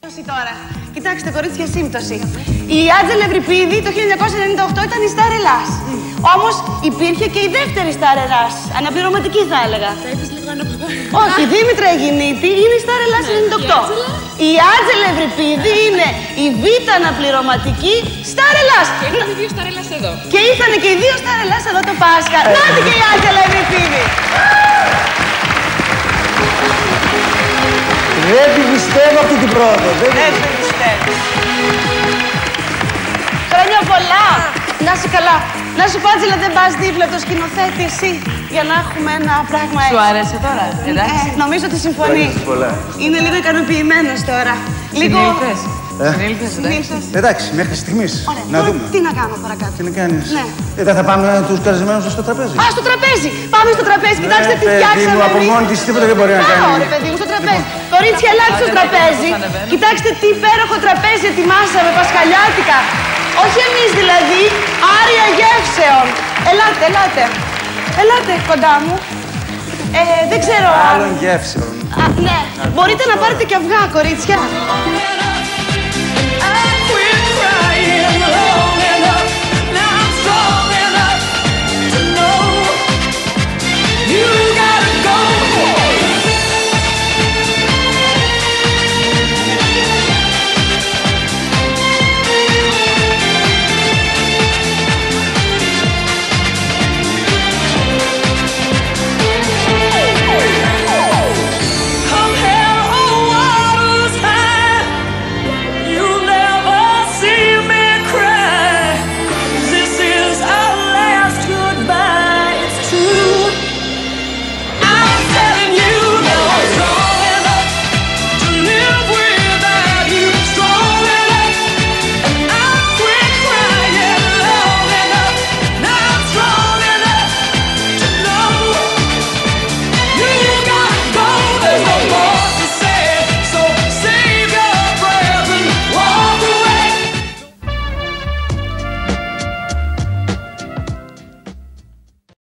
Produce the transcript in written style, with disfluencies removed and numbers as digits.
Τώρα. Κοιτάξτε, κορίτσια, σύμπτωση. Η Άντζελα Ευρυπίδη το 1998 ήταν η Σταρ Ελλάς. Όμως υπήρχε και η δεύτερη Σταρ Ελλάς. Αναπληρωματική, θα έλεγα. Θα είπες λίγο αναποδά. Όχι, η Δήμητρα Αιγινήτη είναι η Σταρ Ελλάς 98. Η Άντζελα Ευρυπίδη είναι η β' αναπληρωματική Σταρ Ελλάς. Και ήρθαν οι δύο Σταρ Ελλάς εδώ. Και ήρθαν και οι δύο Σταρ Ελλάς εδώ το Πάσχα. Νάτι και η Άντζελα Ευρυπίδη. Δεν την πιστεύω αυτή την πρόοδο. Δεν την πιστεύω. Χρόνια πολλά. Να είσαι καλά. Να σου πω, Άντζελα, δεν πας δίπλα το σκηνοθέτη εσύ για να έχουμε ένα πράγμα έτσι. Σου άρεσε τώρα, εντάξει. Νομίζω ότι συμφωνεί. Είναι λίγο ικανοποιημένος τώρα. Λίγο... Συνήλθες, Εντάξει, μέχρι στιγμής. Να δούμε. Τι να κάνω παρακάτω. Τι να κάνεις. Ναι. Δεν θα πάμε τους καλεσμένους στο τραπέζι. Α, στο τραπέζι! Πάμε στο τραπέζι, κοιτάξτε τι φτιάξαμε. Παιδί μου, από μόνη της τίποτα δεν μπορεί να κάνει. Πάω, ρε παιδί μου, στο τραπέζι. Κορίτσια, ελάτε στο τραπέζι. Κοιτάξτε τι υπέροχο τραπέζι ετοιμάσαμε, πασχαλιάτικα. Όχι εμείς δηλαδή, άρια γεύσεων. Ελάτε, ελάτε. Ελάτε κοντά μου. Δεν ξέρω. Άλλων γεύσεων. Ναι, μπορείτε να πάρετε και αυγά, κορίτσια.